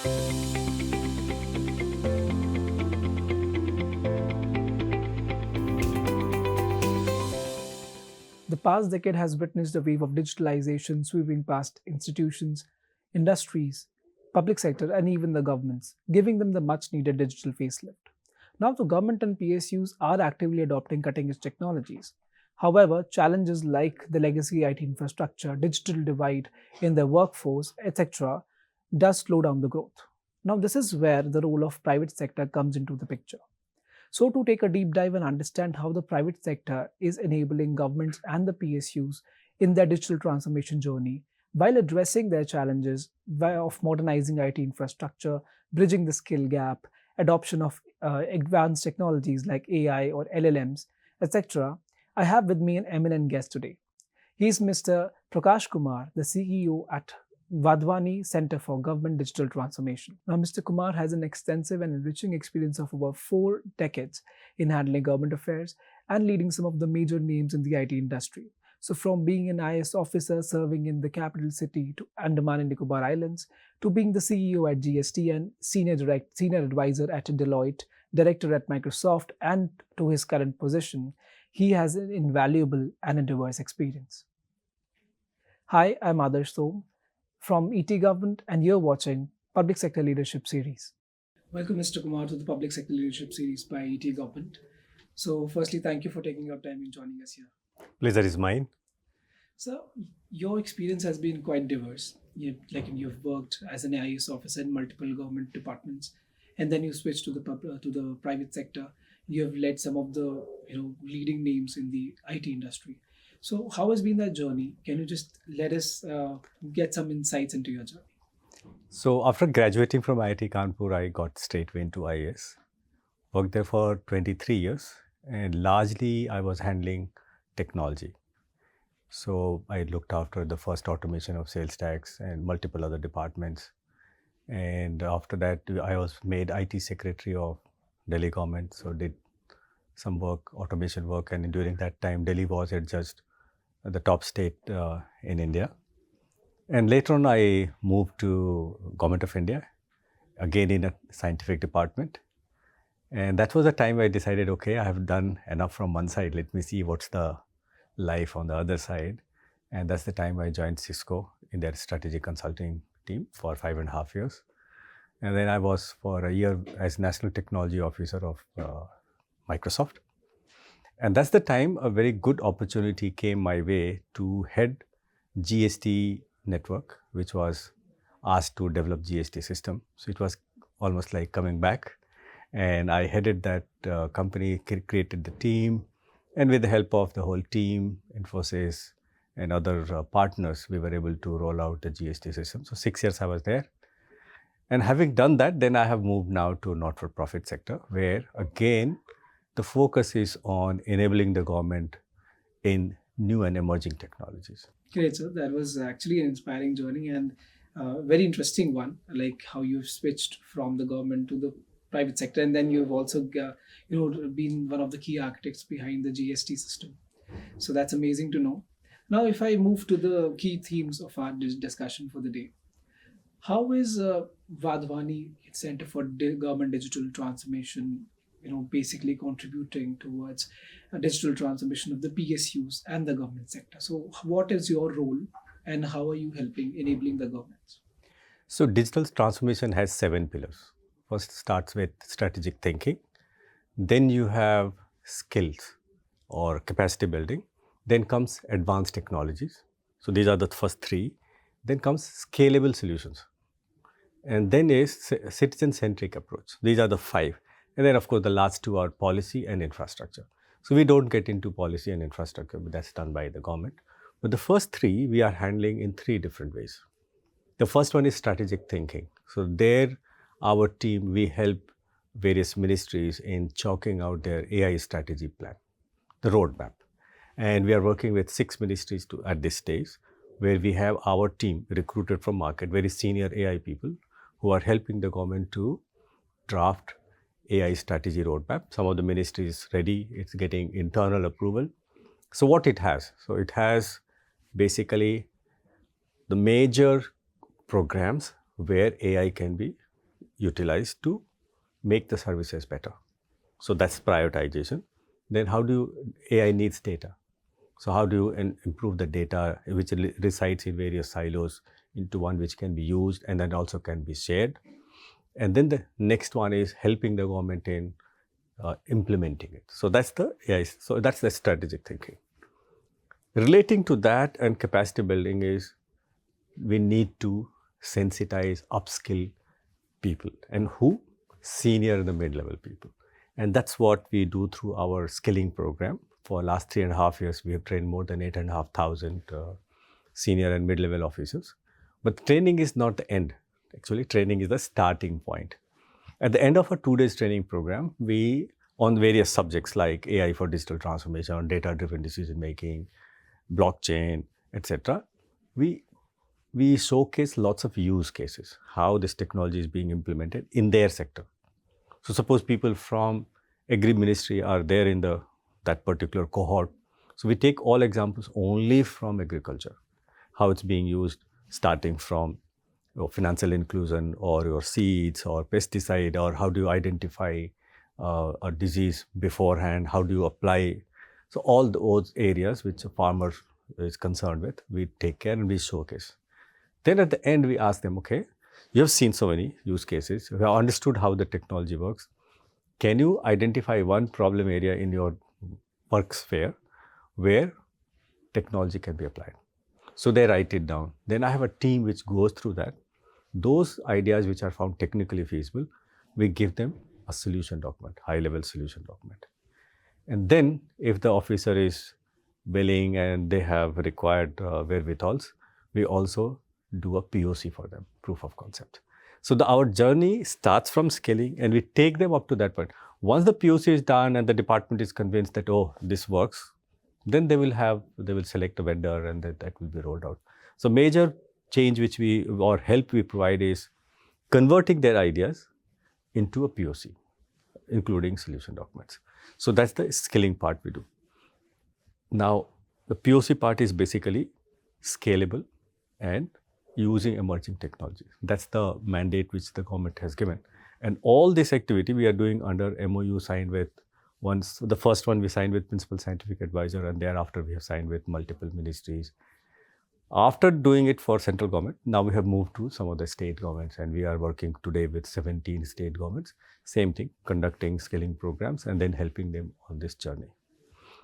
The past decade has witnessed a wave of digitalization sweeping past institutions, industries, public sector, and even the governments, giving them the much needed digital facelift. Now, the government and PSUs are actively adopting cutting edge technologies. However, challenges like the legacy IT infrastructure, digital divide in the workforce, etc., does slow down the growth. Now, this is where the role of private sector comes into the picture. So, to take a deep dive and understand how the private sector is enabling governments and the PSUs in their digital transformation journey while addressing their challenges of modernizing IT infrastructure, bridging the skill gap, adoption of advanced technologies like AI or LLMs, etc., I have with me an eminent guest today. He is Mr. Prakash Kumar, the CEO at Wadhwani Centre for Government Digital Transformation. Now, Mr. Kumar has an extensive and enriching experience of over 4 decades in handling government affairs and leading some of the major names in the IT industry. So, from being an IS officer serving in the capital city to Andaman and Nicobar Islands, to being the CEO at GST and senior advisor at Deloitte, director at Microsoft, and to his current position, he has an invaluable and a diverse experience. Hi, I'm Adarsh Som from ETGovernment, and you're watching Public Sector Leadership Series. Welcome, Mr. Kumar, to the Public Sector Leadership Series by ETGovernment. So, firstly, thank you for taking your time and joining us here. Pleasure is mine. So, your experience has been quite diverse. You've worked as an IAS officer in multiple government departments, and then you switched to the private sector. You have led some of the leading names in the IT industry. So, how has been that journey? Can you just let us get some insights into your journey? So after graduating from IIT Kanpur, I got straight into IAS. Worked there for 23 years, and largely I was handling technology. So I looked after the first automation of sales tax and multiple other departments. And after that, I was made IT secretary of Delhi government. So did some work, automation work. And during that time, Delhi was adjudged the top state in India. And later on, I moved to Government of India, again in a scientific department. And that was the time I decided, okay, I have done enough from one side. Let me see what's the life on the other side. And that's the time I joined Cisco in their strategic consulting team for 5.5 years. And then I was for a year as National Technology Officer of Microsoft. And that's the time a very good opportunity came my way to head GST network, which was asked to develop GST system. So it was almost like coming back. And I headed that company, created the team. And with the help of the whole team, Infosys and other partners, we were able to roll out the GST system. So 6 years I was there. And having done that, then I have moved now to not-for-profit sector, where again, the focus is on enabling the government in new and emerging technologies. Great, sir. That was actually an inspiring journey and a very interesting one, like how you've switched from the government to the private sector, and then you've also been one of the key architects behind the GST system. So that's amazing to know. Now, if I move to the key themes of our discussion for the day, how is Wadhwani Centre for Government Digital Transformation basically contributing towards a digital transformation of the PSUs and the government sector? So what is your role and how are you helping enabling the governments? So digital transformation has 7 pillars. First starts with strategic thinking. Then you have skills or capacity building. Then comes advanced technologies. So these are the first 3. Then comes scalable solutions. And then is citizen-centric approach. These are the 5. And then, of course, the last 2 are policy and infrastructure. So we don't get into policy and infrastructure, but that's done by the government. But the first 3 we are handling in 3 different ways. The first one is strategic thinking. So there, our team, we help various ministries in chalking out their AI strategy plan, the roadmap. And we are working with 6 ministries at this stage, where we have our team recruited from market, very senior AI people who are helping the government to draft AI strategy roadmap. Some of the ministry is ready, it's getting internal approval. So what it has? So it has basically the major programs where AI can be utilized to make the services better. So that's prioritization. Then AI needs data. So how do you improve the data which resides in various silos into one which can be used and then also can be shared? And then the next one is helping the government in implementing it. So that's the AI. So that's the strategic thinking. Relating to that and capacity building is we need to sensitize, upskill people. And who? Senior and the mid-level people. And that's what we do through our skilling program. For last 3.5 years, we have trained more than 8,500 senior and mid-level officers. But training is not the end. Actually, training is the starting point. At the end of a 2 days training program, we, on various subjects like AI for digital transformation, data-driven decision making, blockchain, etc., we showcase lots of use cases, how this technology is being implemented in their sector. So suppose people from Agri Ministry are there in that particular cohort. So we take all examples only from agriculture, how it's being used, starting from your financial inclusion or your seeds or pesticide, or how do you identify a disease beforehand, how do you apply. So all those areas which a farmer is concerned with, we take care and we showcase. Then at the end, we ask them, okay, you have seen so many use cases, you have understood how the technology works. Can you identify one problem area in your work sphere where technology can be applied? So they write it down. Then I have a team which goes through that. Those ideas which are found technically feasible, we give them a solution document, high-level solution document. And then if the officer is willing and they have required wherewithals, we also do a POC for them, proof of concept. So our journey starts from skilling and we take them up to that point. Once the POC is done and the department is convinced that, oh, this works, then they will select a vendor and that will be rolled out. So major change help we provide is converting their ideas into a POC, including solution documents. So that's the skilling part we do. Now, the POC part is basically scalable and using emerging technologies. That's the mandate which the government has given. And all this activity we are doing under MOU signed with the first one we signed with Principal Scientific Advisor, and thereafter we have signed with multiple ministries. After doing it for central government, now we have moved to some of the state governments, and we are working today with 17 state governments. Same thing, conducting skilling programs and then helping them on this journey.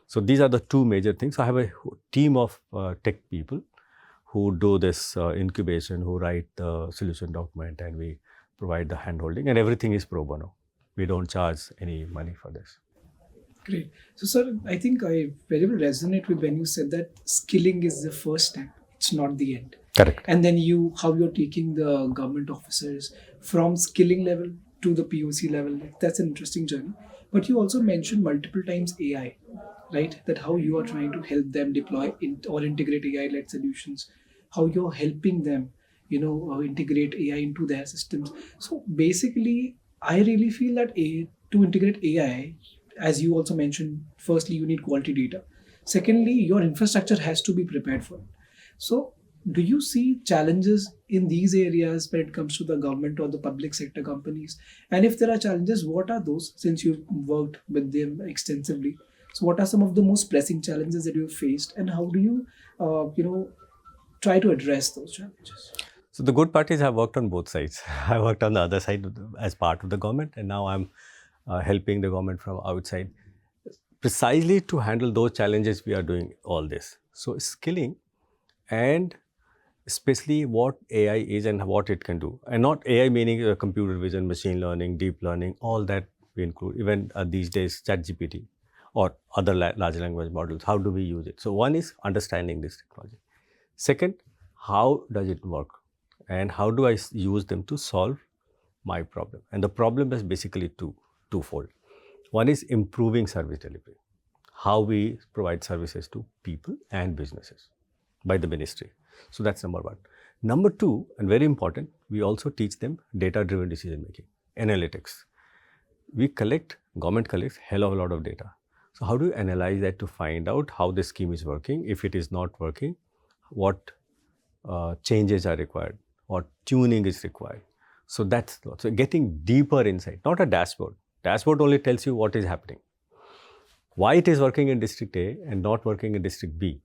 So these are the two major things. So I have a team of tech people who do this incubation, who write the solution document, and we provide the handholding, and everything is pro bono. We don't charge any money for this. Great. So, sir, I think I very well resonate with when you said that skilling is the first step. It's not the end. Correct. And then how you're taking the government officers from skilling level to the POC level. That's an interesting journey. But you also mentioned multiple times AI, right? That how you are trying to help them deploy or integrate AI-led solutions, how you're helping them, integrate AI into their systems. So basically, I really feel that to integrate AI, as you also mentioned, firstly, you need quality data. Secondly, your infrastructure has to be prepared for it. So do you see challenges in these areas when it comes to the government or the public sector companies? And if there are challenges, what are those, since you've worked with them extensively? So what are some of the most pressing challenges that you've faced, and how do you, try to address those challenges? So the good part is I've worked on both sides. I worked on the other side as part of the government, and now I'm helping the government from outside. Precisely to handle those challenges, we are doing all this. So skilling, and especially what AI is and what it can do. And not AI meaning computer vision, machine learning, deep learning, all that we include. Even these days, ChatGPT or other large language models, how do we use it? So one is understanding this technology. Second, how does it work? And how do I use them to solve my problem? And the problem is basically twofold. One is improving service delivery, how we provide services to people and businesses by the ministry. So that's number one. Number two, and very important, we also teach them data-driven decision making, analytics. Government collects hell of a lot of data. So how do you analyze that to find out how the scheme is working? If it is not working, what changes are required? What tuning is required? So that's so getting deeper insight, not a dashboard. Dashboard only tells you what is happening, why it is working in district A and not working in district B.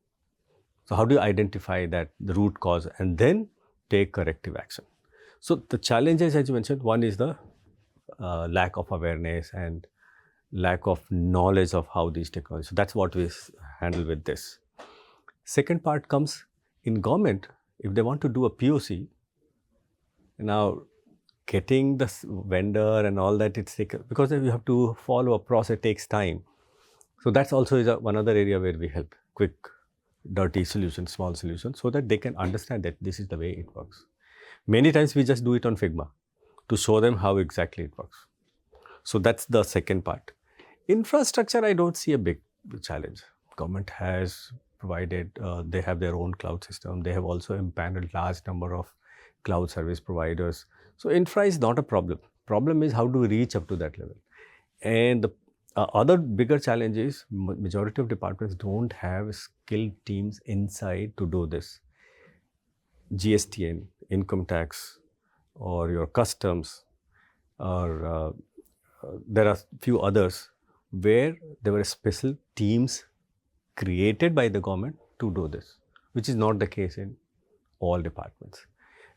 So how do you identify that, the root cause, and then take corrective action? So the challenges, as you mentioned, one is the lack of awareness and lack of knowledge of how these technologies. So that's what we handle with this. Second part comes in government. If they want to do a POC, now getting the vendor and all that, it's because you have to follow a process, takes time. So that's also is one other area where we help, quick, dirty solutions, small solutions, so that they can understand that this is the way it works. Many times we just do it on Figma to show them how exactly it works. So that's the second part. Infrastructure, I don't see a big challenge. Government has provided, they have their own cloud system. They have also empaneled large number of cloud service providers. So infra is not a problem. Problem is how do we reach up to that level? And the other bigger challenge is majority of departments don't have skilled teams inside to do this. GSTN, income tax, or your customs, or there are few others where there were special teams created by the government to do this, which is not the case in all departments.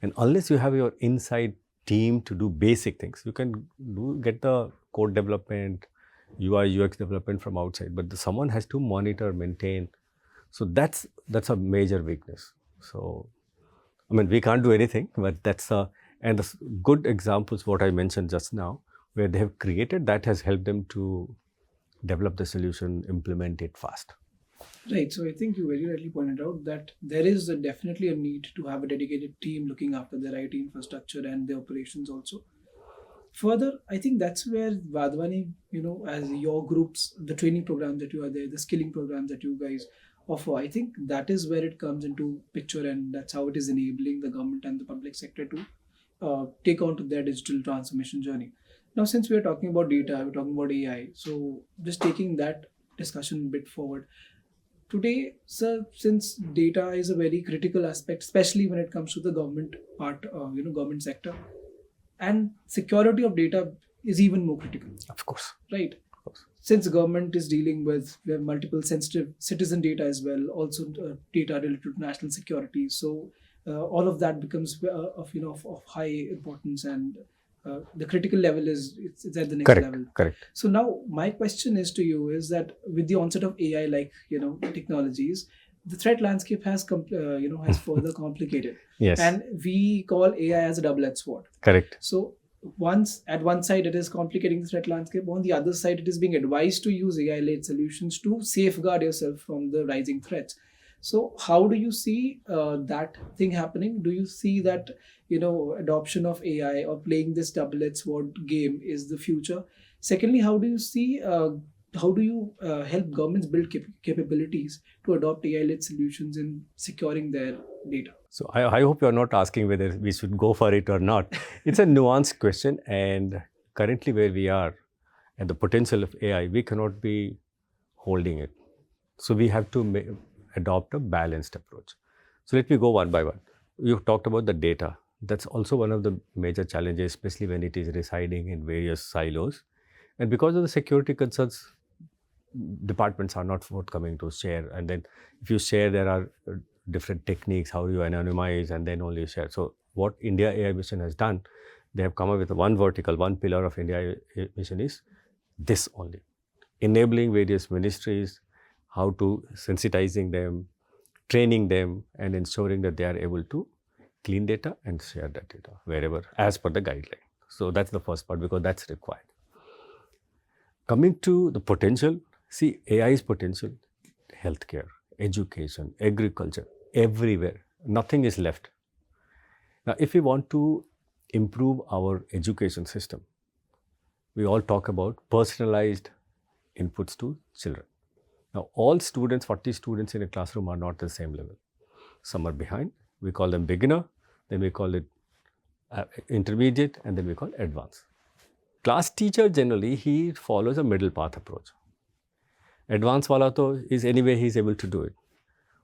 And unless you have your inside team to do basic things, you can get the code development, UI, UX development from outside, but someone has to monitor, maintain. So that's a major weakness. So, I mean, we can't do anything, but that's and the good examples, what I mentioned just now, where they have created, that has helped them to develop the solution, implement it fast. Right. So I think you very rightly pointed out that there is definitely a need to have a dedicated team looking after their IT infrastructure and their operations also. Further, I think that's where Wadhwani, as your groups, the training programs that you are there, the skilling programs that you guys offer, I think that is where it comes into picture, and that's how it is enabling the government and the public sector to take on to their digital transformation journey. Now, since we are talking about data, we're talking about AI, so just taking that discussion a bit forward. Today, sir, since data is a very critical aspect, especially when it comes to the government part, government sector, and security of data is even more critical. Of course. Right. Of course. Since government is dealing with, we have multiple sensitive citizen data as well, also data related to national security. So all of that becomes of high importance, and the critical level is it's at the next level. Correct. So now my question is to you is that with the onset of AI, like technologies, the threat landscape has has further complicated. Yes. And we call AI as a double-edged sword. Correct. So once at one side it is complicating the threat landscape, on the other side it is being advised to use AI-led solutions to safeguard yourself from the rising threats. So how do you see that thing happening? Do you see that adoption of AI or playing this double-edged sword game is the future? Secondly, how do you see how do you help governments build capabilities to adopt AI-led solutions in securing their data? So I hope you're not asking whether we should go for it or not. It's a nuanced question, and currently where we are and the potential of AI, we cannot be holding it. So we have to adopt a balanced approach. So let me go one by one. You talked about the data. That's also one of the major challenges, especially when it is residing in various silos. And because of the security concerns, departments are not forthcoming to share. And then if you share, there are different techniques, how you anonymize, and then only share. So what India AI Mission has done, they have come up with one vertical, one pillar of India AI Mission is this only. Enabling various ministries, how to sensitizing them, training them, and ensuring that they are able to clean data and share that data wherever as per the guideline. So that's the first part, because that's required. Coming to the potential, see AI's potential, healthcare, education, agriculture, everywhere, nothing is left. Now, if we want to improve our education system, we all talk about personalized inputs to children. Now, all students, 40 students in a classroom are not the same level. Some are behind, we call them beginner, then we call it intermediate, and then we call advanced. Class teacher generally, he follows a middle path approach. Advanced wala to is anyway, he is able to do it.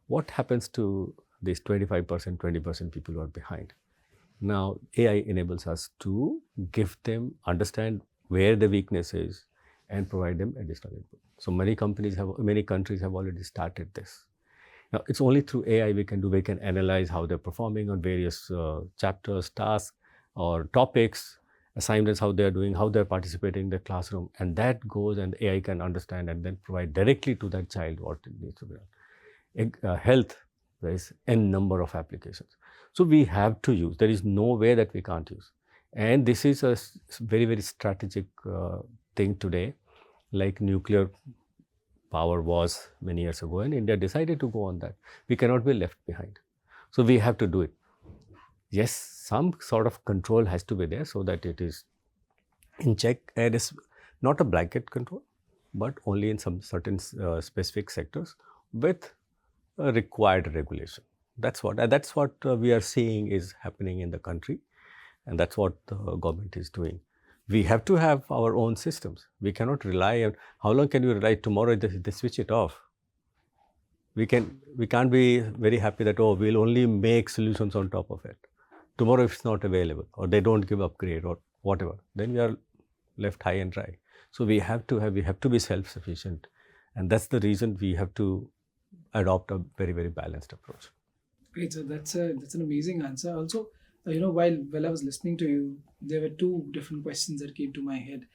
What happens to these 25%, 20% people who are behind? Now, AI enables us to give them, understand where the weakness is, and provide them additional input. So many countries have already started this. Now, it's only through AI we can analyze how they're performing on various chapters, tasks, or topics, assignments, how they're doing, how they're participating in the classroom. And that goes and AI can understand and then provide directly to that child what it needs to be done. Health, there is n number of applications. So we have to use. There is no way that we can't use. And this is a very, very strategic thing today, like nuclear power was many years ago, and India decided to go on that. We cannot be left behind. So we have to do it. Yes, some sort of control has to be there so that it is in check, and it's not a blanket control, but only in some certain specific sectors with a required regulation. That's what we are seeing is happening in the country, and that's what the government is doing. We have to have our own systems. We cannot rely on, how long can you rely? Tomorrow they switch it off. We can't be very happy that, oh, we'll only make solutions on top of it. Tomorrow if it's not available, or they don't give upgrade or whatever, then we are left high and dry. So we have to be self-sufficient, and that's the reason we have to adopt a very, very balanced approach. Great, so that's an amazing answer. Also, while I was listening to you, there were two different questions that came to my head.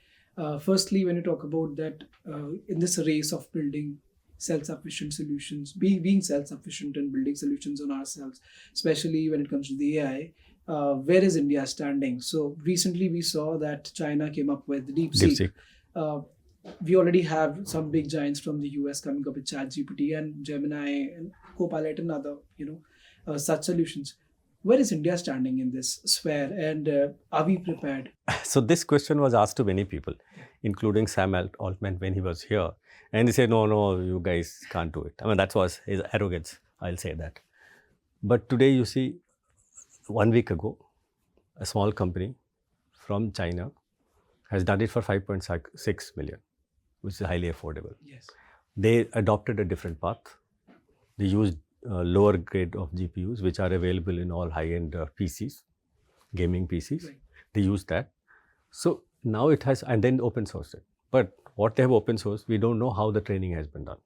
Firstly, when you talk about that, in this race of building self-sufficient solutions, being self-sufficient and building solutions on ourselves, especially when it comes to the AI, where is India standing? So recently we saw that China came up with DeepSeek. We already have some big giants from the US coming up with ChatGPT and Gemini and Copilot and other, such solutions. Where is India standing in this sphere, and are we prepared? So this question was asked to many people, including Sam Altman when he was here. And he said, no, you guys can't do it. I mean, that was his arrogance, I'll say that. But today you see, 1 week ago, a small company from China has done it for 5.6 million, which is highly affordable. Yes. They adopted a different path. They used lower grade of GPUs, which are available in all high-end PCs, gaming PCs. Right. They use that. So now it has, and then open sourced it. But what they have open sourced, we don't know how the training has been done.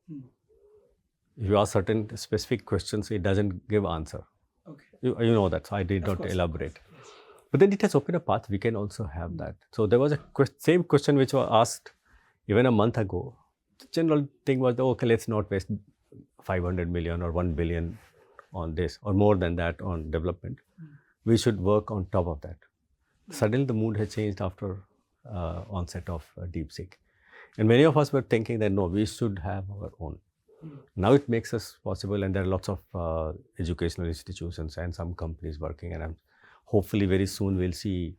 If you ask certain specific questions, it doesn't give answer. Okay. You know that, so I did not elaborate. Yes. But then it has opened a path, we can also have that. So there was a same question which was asked even a month ago. The general thing was, okay, let's not waste 500 million or 1 billion on this, or more than that on development. We should work on top of that. Suddenly the mood has changed after onset of DeepSeek. And many of us were thinking that, no, we should have our own. Now it makes us possible, and there are lots of educational institutions and some companies working, and hopefully very soon we'll see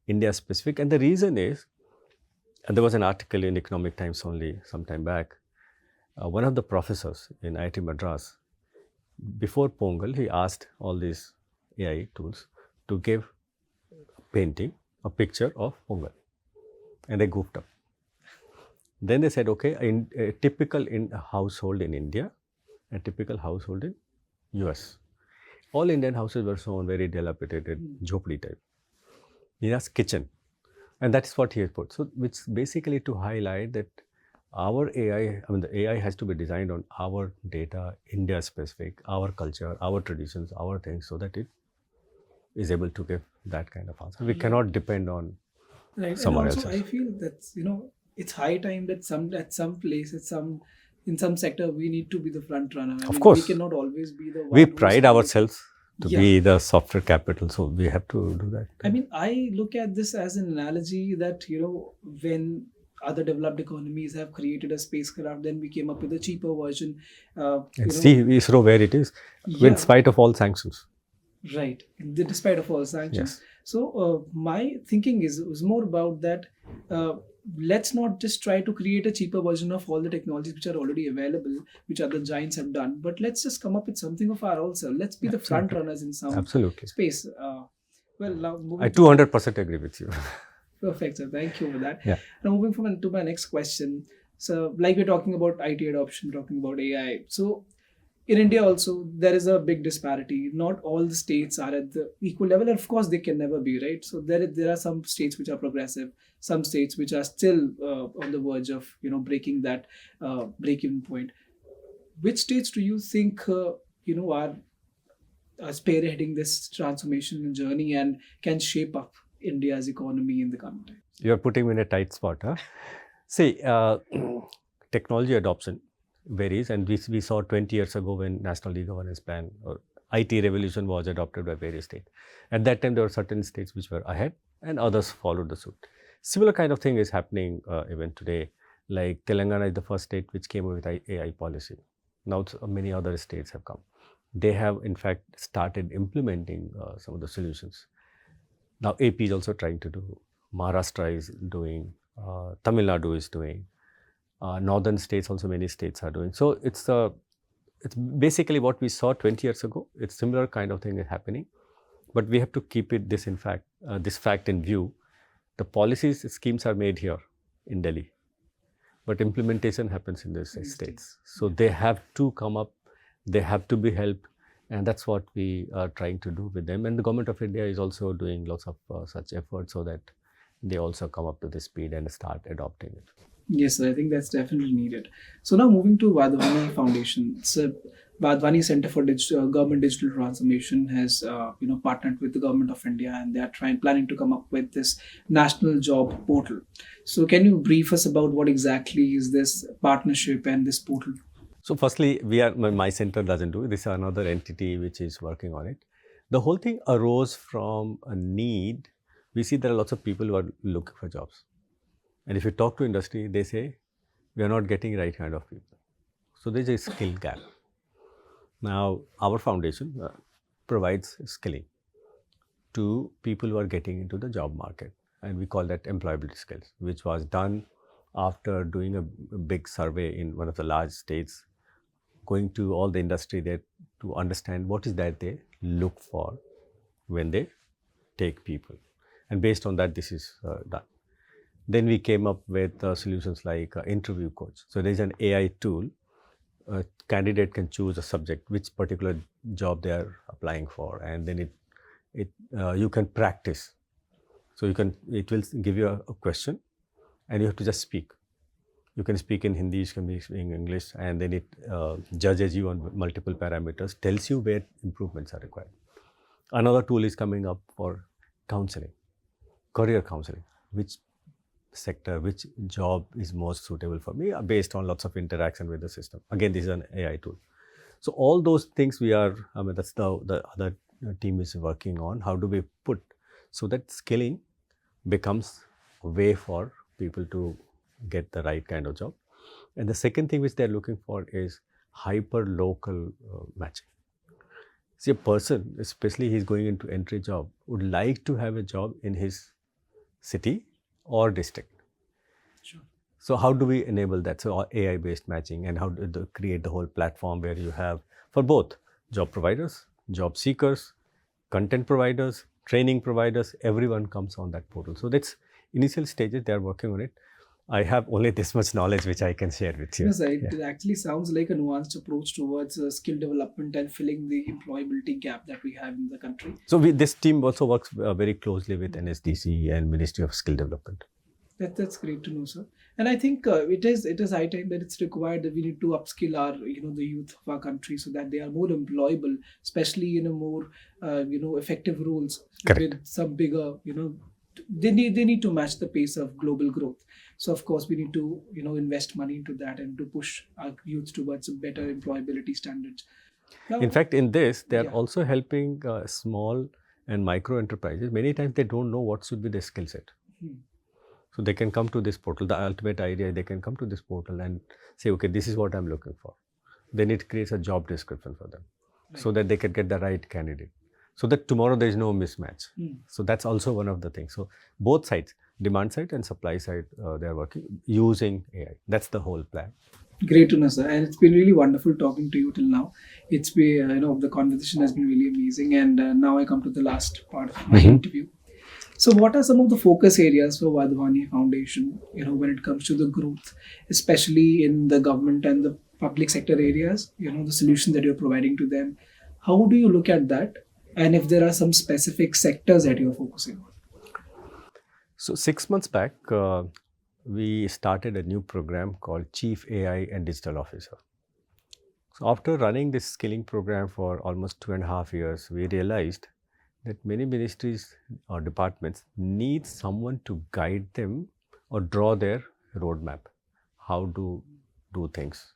India specific. And the reason is, and there was an article in Economic Times only some time back, one of the professors in IIT Madras, before Pongal, he asked all these AI tools to give a painting, a picture of Pongal, and they goofed up. Then they said, okay, a typical household in India, a typical household in US. All Indian houses were shown very dilapidated, jhopdi type. He asked kitchen, and that's what he has put. So, which basically to highlight that our AI, the AI has to be designed on our data, India specific, our culture, our traditions, our things, so that it is able to give that kind of answer. We cannot depend on someone else. I feel that's, it's high time that at some place, in some sector, we need to be the front runner. Of course. We cannot always be the one. We pride ourselves to be the software capital, so we have to do that. I look at this as an analogy that, when other developed economies have created a spacecraft, then we came up with a cheaper version. And see ISRO where it is, in spite of all sanctions. Right, despite of all sanctions. Yes. So my thinking was more about that. Let's not just try to create a cheaper version of all the technologies which are already available, which other giants have done, but let's just come up with something of our own self. Let's be the front runners in some space. Now I 200% agree with you. Perfect, sir. Thank you for that. Yeah. Now moving to my next question. So like we're talking about IT adoption, talking about AI. So in India also there is a big disparity. Not all the states are at the equal level, and of course they can never be, right. So there are some states which are progressive, some states which are still on the verge of breaking that break-even point. Which states do you think are spearheading this transformation journey and can shape up India's economy in the coming time? You're putting me in a tight spot, huh? See, technology adoption varies, and we saw 20 years ago when National E-Governance Plan or IT revolution was adopted by various states. At that time, there were certain states which were ahead, and others followed the suit. Similar kind of thing is happening even today. Like Telangana is the first state which came up with AI policy. Now many other states have come. They have in fact started implementing some of the solutions. Now AP is also trying to do. Maharashtra is doing. Tamil Nadu is doing. Northern states also, many states are doing. So it's basically what we saw 20 years ago. It's similar kind of thing is happening, but we have to keep it this fact in view. The policies schemes are made here in Delhi, but implementation happens in these states. So they have to come up, they have to be helped, and that's what we are trying to do with them. And the government of India is also doing lots of such efforts so that they also come up to the speed and start adopting it. Yes, I think that's definitely needed. So now moving to Wadhwani Foundation. So Wadhwani Centre for Government Digital Transformation has partnered with the Government of India, and they are planning to come up with this national job portal. So can you brief us about what exactly is this partnership and this portal? So firstly, my center doesn't do it. This is another entity which is working on it. The whole thing arose from a need. We see there are lots of people who are looking for jobs. And if you talk to industry, they say, we are not getting right kind of people. So there's a skill gap. Now, our foundation provides skilling to people who are getting into the job market. And we call that employability skills, which was done after doing a big survey in one of the large states, going to all the industry there to understand what is that they look for when they take people. And based on that, this is done. Then we came up with solutions like interview coach. So there's an AI tool. A candidate can choose a subject, which particular job they are applying for, and then you can practice. So it will give you a question, and you have to just speak. You can speak in Hindi, you can speak in English, and then it judges you on multiple parameters, tells you where improvements are required. Another tool is coming up for counseling, career counseling, which sector, which job is most suitable for me based on lots of interaction with the system. Again, this is an AI tool. So all those things that's the other team is working on. How do we put so that skilling becomes a way for people to get the right kind of job. And the second thing which they're looking for is hyper local matching. See, a person, especially he's going into entry job, would like to have a job in his city or district. Sure. So how do we enable that? So AI based matching, and how to create the whole platform where you have for both job providers, job seekers, content providers, training providers, everyone comes on that portal. So that's initial stages, they are working on it. I have only this much knowledge which I can share with you. Yes, it actually sounds like a nuanced approach towards skill development and filling the employability gap that we have in the country. So this team also works very closely with NSDC and Ministry of Skill Development. That's great to know, sir. And I think it is high time that it's required that we need to upskill our the youth of our country so that they are more employable, especially in a more effective roles. Correct. With some bigger they need to match the pace of global growth. So of course we need to invest money into that and to push our youth towards better employability standards. Now, in fact, in this they are also helping small and micro enterprises. Many times they don't know what should be their skill set. So they can come to this portal. The ultimate idea, they can come to this portal and say, okay, this is what I'm looking for. Then it creates a job description for them, so that they can get the right candidate. So that tomorrow there is no mismatch. So that's also one of the things. So both sides, demand side and supply side, they are working using AI. That's the whole plan. Great to know, sir. And it's been really wonderful talking to you till now. It's been, the conversation has been really amazing. And now I come to the last part of my interview. So what are some of the focus areas for Wadhwani Foundation, when it comes to the growth, especially in the government and the public sector areas, the solution that you're providing to them. How do you look at that? And if there are some specific sectors that you're focusing on? So 6 months back, we started a new program called Chief AI and Digital Officer. So after running this skilling program for almost 2.5 years, we realized that many ministries or departments need someone to guide them or draw their roadmap, how to do things.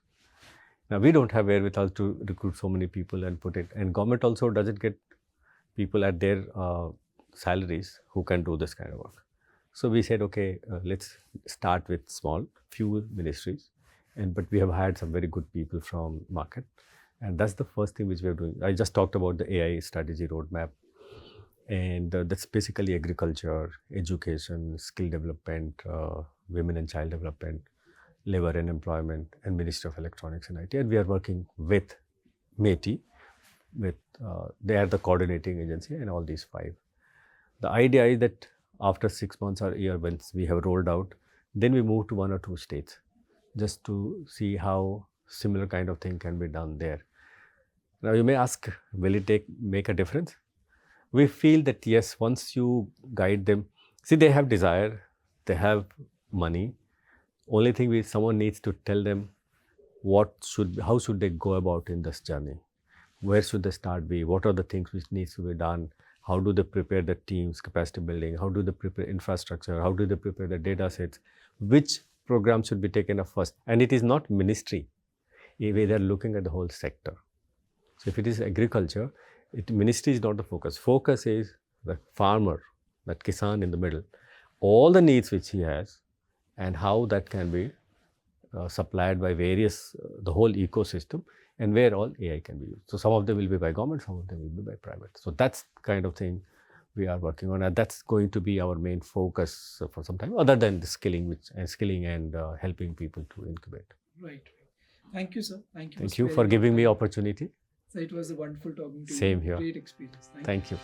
Now, we don't have wherewithal to recruit so many people and put it, and government also doesn't get people at their salaries who can do this kind of work. So we said, okay, let's start with small, few ministries, but we have hired some very good people from market, and that's the first thing which we are doing. I just talked about the AI strategy roadmap, and that's basically agriculture, education, skill development, women and child development, labor and employment, and Ministry of Electronics and IT. And we are working with METI, they are the coordinating agency, and all these 5. The idea is that after 6 months or a year, once we have rolled out, then we move to 1 or 2 states just to see how similar kind of thing can be done there. Now you may ask, will it make a difference? We feel that yes, once you guide them, see, they have desire, they have money. Only thing someone needs to tell them how should they go about in this journey? Where should they start be? What are the things which needs to be done? How do they prepare the teams, capacity building? How do they prepare infrastructure? How do they prepare the data sets? Which program should be taken up first? And it is not ministry. They are looking at the whole sector. So if it is agriculture, ministry is not the focus. Focus is the farmer, that kisan in the middle, all the needs which he has, and how that can be supplied by various, the whole ecosystem, and where all AI can be used. So some of them will be by government, some of them will be by private. So that's kind of thing we are working on, and that's going to be our main focus for some time, other than the skilling and helping people to incubate. Right. Thank you, sir. Thank you. Thank you for giving me opportunity. So it was a wonderful talking to you. Same here. Great experience. Thank you.